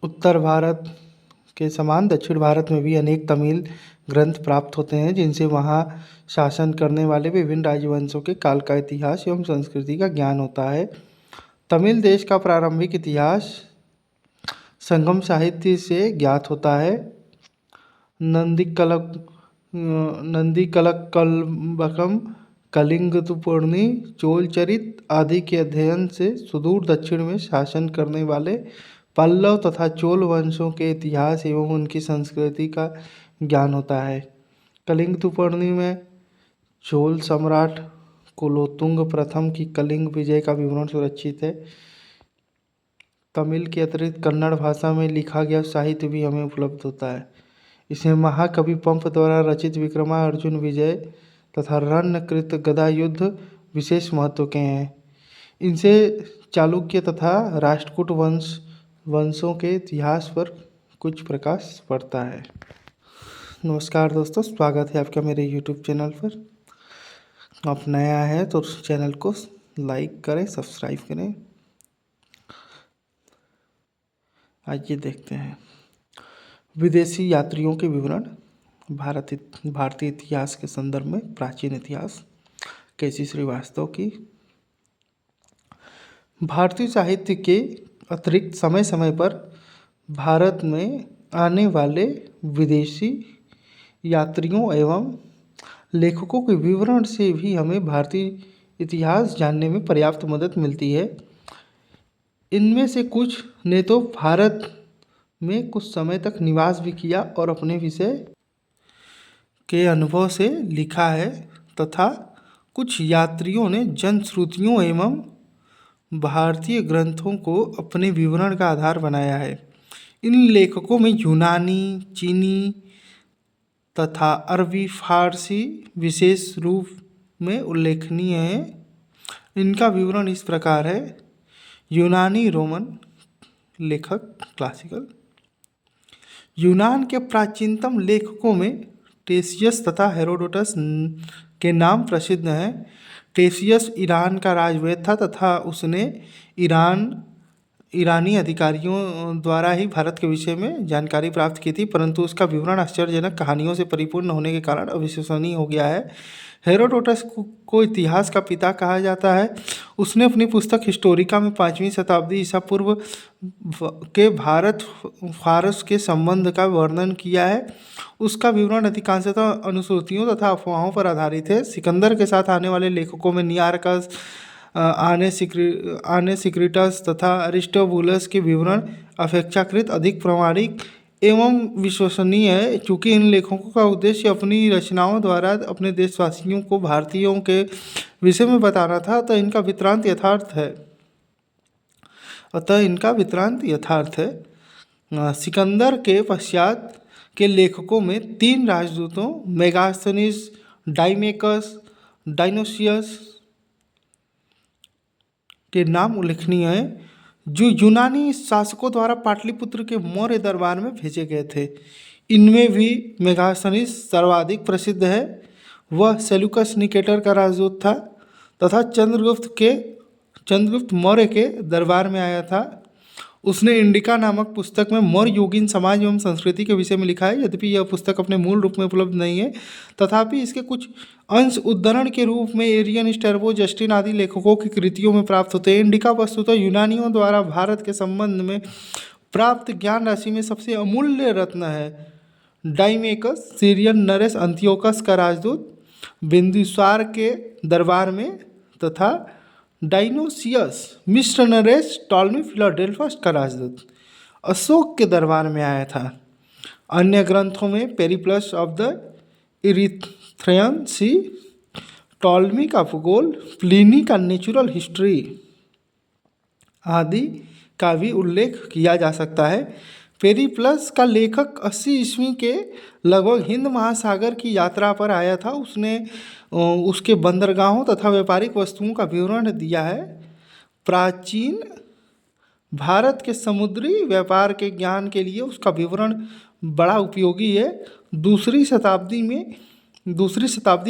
उत्तर भारत के समान दक्षिण भारत में भी अनेक तमिल ग्रंथ प्राप्त होते हैं, जिनसे वहाँ शासन करने वाले विभिन्न राजवंशों के काल का इतिहास एवं संस्कृति का ज्ञान होता है। तमिल देश का प्रारंभिक इतिहास संगम साहित्य से ज्ञात होता है। नंदीकलकल्बकम, कलिंगतुर्पणी, चोलचरित आदि के अध्ययन से सुदूर दक्षिण में शासन करने वाले पल्लव तथा चोल वंशों के इतिहास एवं उनकी संस्कृति का ज्ञान होता है। कलिंगतुर्पणी में चोल सम्राट कुलोत्तुंग प्रथम की कलिंग विजय का विवरण सुरक्षित है। तमिल के अतिरिक्त कन्नड़ भाषा में लिखा गया साहित्य भी हमें उपलब्ध होता है। इसमें महाकवि पंप द्वारा रचित विक्रमार्जुन विजय तथा रणकृत गदा युद्ध विशेष महत्व के हैं। इनसे चालुक्य तथा राष्ट्रकूट वंशों के इतिहास पर कुछ प्रकाश पड़ता है। नमस्कार दोस्तों, स्वागत है आपका मेरे YouTube चैनल पर। आप नया है तो चैनल को लाइक करें, सब्सक्राइब करें। आइए देखते हैं विदेशी यात्रियों के विवरण। भारतीय इतिहास के संदर्भ में प्राचीन इतिहास। केसी श्रीवास्तव की। भारतीय साहित्य के अतिरिक्त समय समय पर भारत में आने वाले विदेशी यात्रियों एवं लेखकों के विवरण से भी हमें भारतीय इतिहास जानने में पर्याप्त मदद मिलती है। इनमें से कुछ ने तो भारत में कुछ समय तक निवास भी किया और अपने विषय के अनुभव से लिखा है, तथा कुछ यात्रियों ने जनश्रुतियों एवं भारतीय ग्रंथों को अपने विवरण का आधार बनाया है। इन लेखकों में यूनानी, चीनी तथा अरबी फारसी विशेष रूप में उल्लेखनीय है। इनका विवरण इस प्रकार है। यूनानी रोमन लेखक क्लासिकल। यूनान के प्राचीनतम लेखकों में टेसियस तथा हेरोडोटस के नाम प्रसिद्ध हैं। टेसियस ईरान का राजवैद्य था तथा उसने ईरानी अधिकारियों द्वारा ही भारत के विषय में जानकारी प्राप्त की थी, परंतु उसका विवरण आश्चर्यजनक कहानियों से परिपूर्ण होने के कारण अविश्वसनीय हो गया है। हेरोडोटस को इतिहास का पिता कहा जाता है। उसने अपनी पुस्तक हिस्टोरिका में 5वीं शताब्दी ईसा पूर्व के भारत फारस के संबंध का वर्णन किया है। उसका विवरण अधिकांशतः अनुश्रुतियों तथा अफवाहों पर आधारित है। सिकंदर के साथ आने वाले लेखकों में नियार्कस, आनेसिक्रिटस तथा अरिस्टोबुलस के विवरण अपेक्षाकृत अधिक प्रामाणिक एवं विश्वसनीय है। चूँकि इन लेखकों का उद्देश्य अपनी रचनाओं द्वारा अपने देशवासियों को भारतीयों के विषय में बताना था, तो इनका वृत्तांत यथार्थ है। सिकंदर के पश्चात के लेखकों में 3 राजदूतों मेगास्थनीस, डाइमेकस, डायनोसियस के नाम उल्लेखनीय हैं, जो यूनानी शासकों द्वारा पाटलिपुत्र के मौर्य दरबार में भेजे गए थे। इनमें भी मेगास्थनीस सर्वाधिक प्रसिद्ध है। वह सेल्यूकस निकेटर का राजदूत था तथा चंद्रगुप्त मौर्य के दरबार में आया था। उसने इंडिका नामक पुस्तक में मौर्य युगीन समाज एवं संस्कृति के विषय में लिखा है। यद्यपि यह पुस्तक अपने मूल रूप में उपलब्ध नहीं है, तथापि इसके कुछ अंश उद्धरण के रूप में एरियन, स्ट्रैबो, जस्टिन आदि लेखकों की कृतियों में प्राप्त होते हैं। इंडिका वस्तुतः यूनानियों द्वारा भारत के संबंध में प्राप्त ज्ञान राशि में सबसे अमूल्य रत्न है। डाइमेकस सीरियन नरेश अंत्योकस का राजदूत बिंदुसार के दरबार में तथा डायनोसियस मिस्र नरेश टॉलमी फिलाडेल्फस का राजदूत अशोक के दरबार में आया था। अन्य ग्रंथों में periplus of the Erythraean sea, Ptolemy का भूगोल, प्लिनी का नेचुरल हिस्ट्री आदि का भी उल्लेख किया जा सकता है। पेरिप्लस का लेखक 80 ईस्वी के लगभग हिंद महासागर की यात्रा पर आया था। उसने उसके बंदरगाहों तथा व्यापारिक वस्तुओं का विवरण दिया है। प्राचीन भारत के समुद्री व्यापार के ज्ञान के लिए उसका विवरण बड़ा उपयोगी है। दूसरी शताब्दी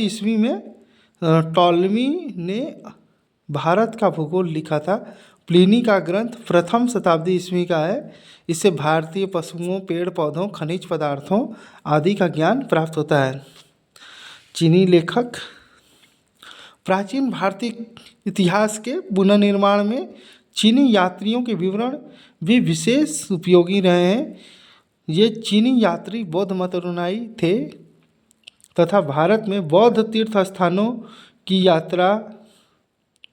ईस्वी में टॉलमी ने भारत का भूगोल लिखा था। प्लिनी का ग्रंथ प्रथम शताब्दी ईस्वी का है। इससे भारतीय पशुओं, पेड़ पौधों, खनिज पदार्थों आदि का ज्ञान प्राप्त होता है। चीनी लेखक प्राचीन भारतीय इतिहास के पुनर्निर्माण में चीनी यात्रियों के विवरण भी विशेष उपयोगी रहे हैं। ये चीनी यात्री बौद्ध मत अनुयायी थे तथा भारत में बौद्ध तीर्थ स्थानों की यात्रा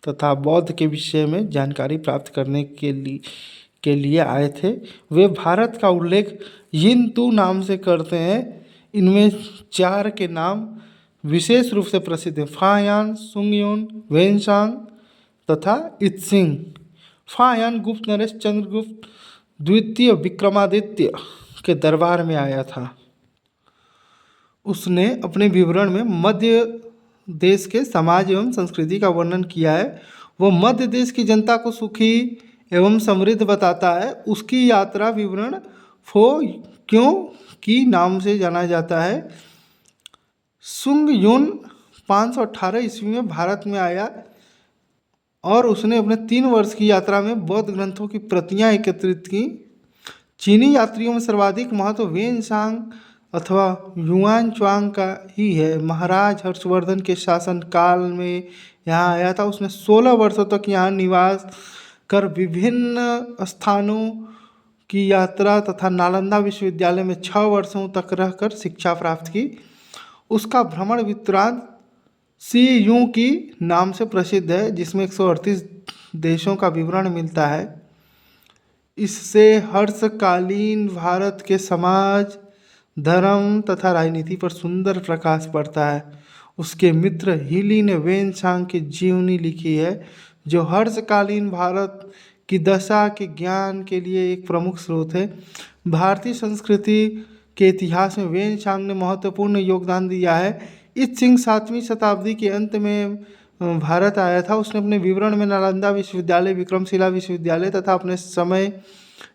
तथा बौद्ध के विषय में जानकारी प्राप्त करने के लिए आए थे। वे भारत का उल्लेख यिंतु नाम से करते हैं। इनमें 4 के नाम विशेष रूप से प्रसिद्ध हैं: फायान, सुंगयुन, वेनसांग तथा इत्सिंग। फायान गुप्त नरेश चंद्रगुप्त द्वितीय विक्रमादित्य के दरबार में आया था। उसने अपने विवरण में मध्य देश के समाज एवं संस्कृति का वर्णन किया है। वो मध्य देश की जनता को सुखी एवं समृद्ध बताता है। उसकी यात्रा विवरण फो क्यों की नाम से जाना जाता है। सुंग युन 518 ईस्वी में भारत में आया और उसने अपने 3 वर्ष की यात्रा में बौद्ध ग्रंथों की प्रतियां एकत्रित की। चीनी यात्रियों में सर्वाधिक महत्व वेनसांग अथवा युआन च्वांग का ही है। महाराज हर्षवर्धन के शासनकाल में यहाँ आया था। उसने 16 वर्षों तक यहाँ निवास कर विभिन्न स्थानों की यात्रा तथा नालंदा विश्वविद्यालय में 6 वर्षों तक रहकर शिक्षा प्राप्त की। उसका भ्रमण वृत्तांत सी यू की नाम से प्रसिद्ध है, जिसमें 138 देशों का विवरण मिलता है। इससे हर्षकालीन भारत के समाज, धर्म तथा राजनीति पर सुंदर प्रकाश पड़ता है। उसके मित्र हीली ने वेनसांग की जीवनी लिखी है, जो हर्षकालीन भारत की दशा के ज्ञान के लिए एक प्रमुख स्रोत है। भारतीय संस्कृति के इतिहास में वेनसांग ने महत्वपूर्ण योगदान दिया है। इत्सिंग 7वीं शताब्दी के अंत में भारत आया था। उसने अपने विवरण में नालंदा विश्वविद्यालय, विक्रमशिला विश्वविद्यालय तथा अपने समय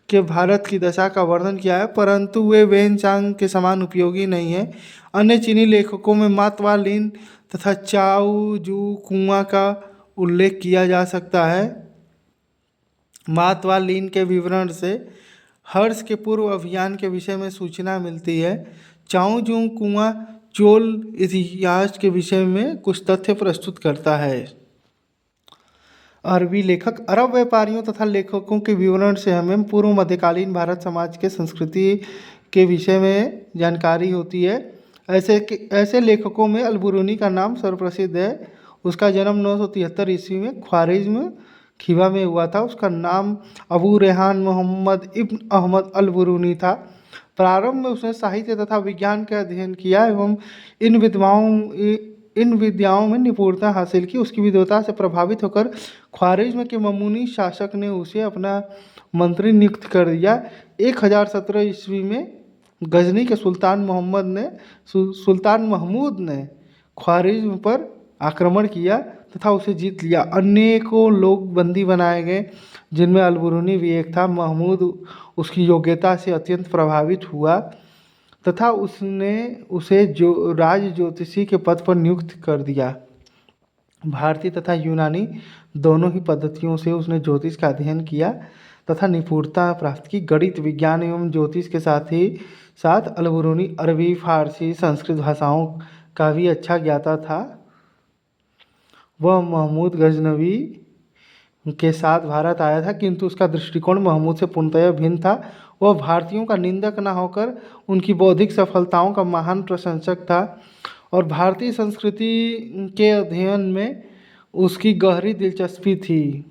के भारत की दशा का वर्णन किया है, परंतु वे वेनसांग के समान उपयोगी नहीं है। अन्य चीनी लेखकों में मातवा लिन तथा चाउ जू कुआं का उल्लेख किया जा सकता है। मातवा लिन के विवरण से हर्ष के पूर्व अभियान के विषय में सूचना मिलती है। चाउ जू कुआं चोल इतिहास के विषय में कुछ तथ्य प्रस्तुत करता है। अरबी लेखक अरब व्यापारियों तथा लेखकों के विवरण से हमें पूर्व मध्यकालीन भारत समाज के संस्कृति के विषय में जानकारी होती है। ऐसे लेखकों में अल-बुरूनी का नाम सर्वप्रसिद्ध है। उसका जन्म 973 ईस्वी में ख्वारिज्म खीवा में हुआ था। उसका नाम अबू रेहान मोहम्मद इब्न अहमद अल-बुरूनी था। प्रारंभ में उसने साहित्य तथा विज्ञान का अध्ययन किया एवं इन विद्याओं में निपुणता हासिल की। उसकी विद्वता से प्रभावित होकर ख्वारिज्म के ममूनी शासक ने उसे अपना मंत्री नियुक्त कर दिया। 1017 ईस्वी में गजनी के सुल्तान महमूद ने ख्वारिज्म पर आक्रमण किया तथा उसे जीत लिया। अनेकों लोग बंदी बनाए गए, जिनमें अल-बुरूनी भी एक था। महमूद उसकी योग्यता से अत्यंत प्रभावित हुआ तथा उसने उसे राज ज्योतिषी के पद पर नियुक्त कर दिया। भारतीय तथा यूनानी दोनों ही पद्धतियों से उसने ज्योतिष का अध्ययन किया तथा निपुणता प्राप्त की। गणित, विज्ञान एवं ज्योतिष के साथ ही साथ अल-बुरूनी अरबी, फारसी, संस्कृत भाषाओं का भी अच्छा ज्ञाता था। वह महमूद गजनवी के साथ भारत आया था, किंतु उसका दृष्टिकोण महमूद से पूर्णतः भिन्न था। वह भारतीयों का निंदक न होकर उनकी बौद्धिक सफलताओं का महान प्रशंसक था और भारतीय संस्कृति के अध्ययन में उसकी गहरी दिलचस्पी थी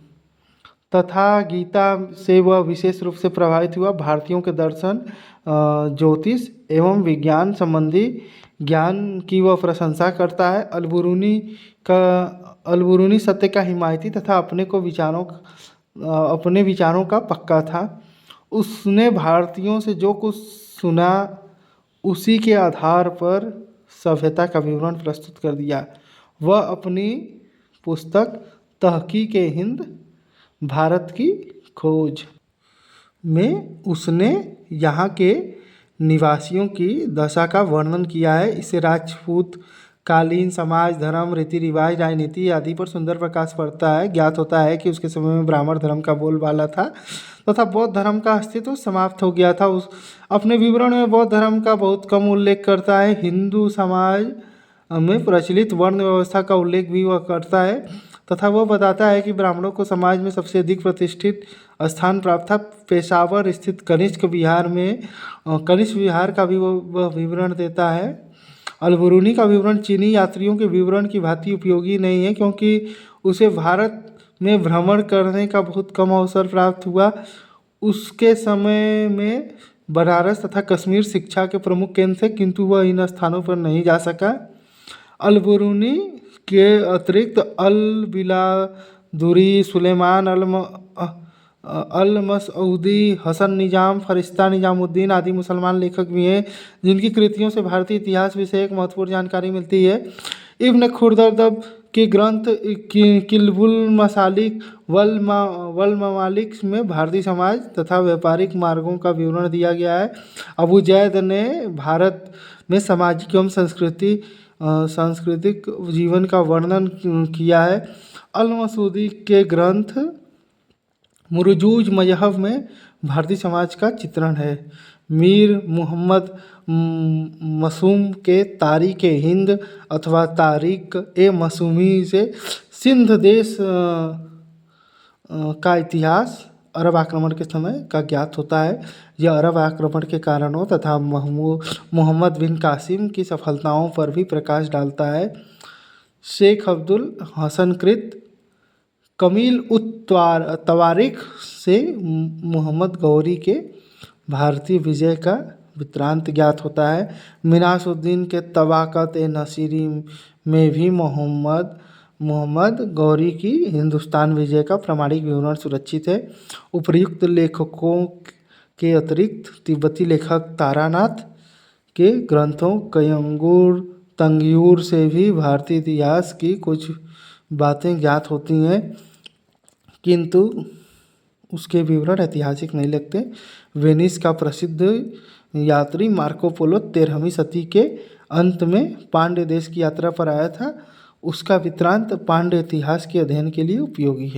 तथा गीता से वह विशेष रूप से प्रभावित हुआ। भारतीयों के दर्शन, ज्योतिष एवं विज्ञान संबंधी ज्ञान की वह प्रशंसा करता है। अल-बुरूनी सत्य का हिमायती तथा अपने विचारों का पक्का था। उसने भारतीयों से जो कुछ सुना उसी के आधार पर सभ्यता का विवरण प्रस्तुत कर दिया। वह अपनी पुस्तक तहकीक-ए-हिंद, भारत की खोज में उसने यहाँ के निवासियों की दशा का वर्णन किया है। इसे राजपूत कालीन समाज, धर्म, रीति रिवाज, राजनीति आदि पर सुंदर प्रकाश पड़ता है। ज्ञात होता है कि उसके समय में ब्राह्मण धर्म का बोलबाला था तथा बौद्ध धर्म का अस्तित्व समाप्त हो गया था। उस अपने विवरण में बौद्ध धर्म का बहुत कम उल्लेख करता है। हिंदू समाज में प्रचलित वर्ण व्यवस्था का उल्लेख भी वह करता है तथा वह बताता है कि ब्राह्मणों को समाज में सबसे अधिक प्रतिष्ठित स्थान प्राप्त था। पेशावर स्थित कनिष्क विहार का भी वह विवरण देता है। अलबरूनी का विवरण चीनी यात्रियों के विवरण की भांति उपयोगी नहीं है, क्योंकि उसे भारत में भ्रमण करने का बहुत कम अवसर प्राप्त हुआ। उसके समय में बनारस तथा कश्मीर शिक्षा के प्रमुख केंद्र थे, किंतु वह इन स्थानों पर नहीं जा सका। अलबरूनी के अतिरिक्त अल बिलादुरी, सुलेमान अल मसऊदी, हसन निजाम, फरिश्ता निजामुद्दीन आदि मुसलमान लेखक भी हैं, जिनकी कृतियों से भारतीय इतिहास विषयक महत्वपूर्ण जानकारी मिलती है। इब्न खुर्दरदब के ग्रंथ किल्बुल मसालिक वल ममालिक में भारतीय समाज तथा व्यापारिक मार्गों का विवरण दिया गया है। अबू जैद ने भारत में सामाजिक एवं सांस्कृतिक जीवन का वर्णन किया है। अल मसूदी के ग्रंथ मुरुजूज मजहब में भारतीय समाज का चित्रण है। मीर मुहम्मद मसूम के तारीख हिंद अथवा तारीख ए मसूमी से सिंध देश का इतिहास अरब आक्रमण के समय का ज्ञात होता है। यह अरब आक्रमण के कारणों तथा मोहम्मद बिन कासिम की सफलताओं पर भी प्रकाश डालता है। शेख अब्दुल हसन कृत कमील तवारिख से मोहम्मद गौरी के भारतीय विजय का वृत्तांत ज्ञात होता है। मिनासुद्दीन के तबाक़त ए नसीरी में भी मोहम्मद गौरी की हिंदुस्तान विजय का प्रामाणिक विवरण सुरक्षित है। उपर्युक्त लेखकों के अतिरिक्त तिब्बती लेखक तारानाथ के ग्रंथों तंगयूर से भी भारतीय इतिहास की कुछ बातें ज्ञात होती हैं, किंतु उसके विवरण ऐतिहासिक नहीं लगते। वेनिस का प्रसिद्ध यात्री मार्को पोलो 13वीं सदी के अंत में पांड्य देश की यात्रा पर आया था। उसका वृत्तांत पांड्य इतिहास के अध्ययन के लिए उपयोगी है।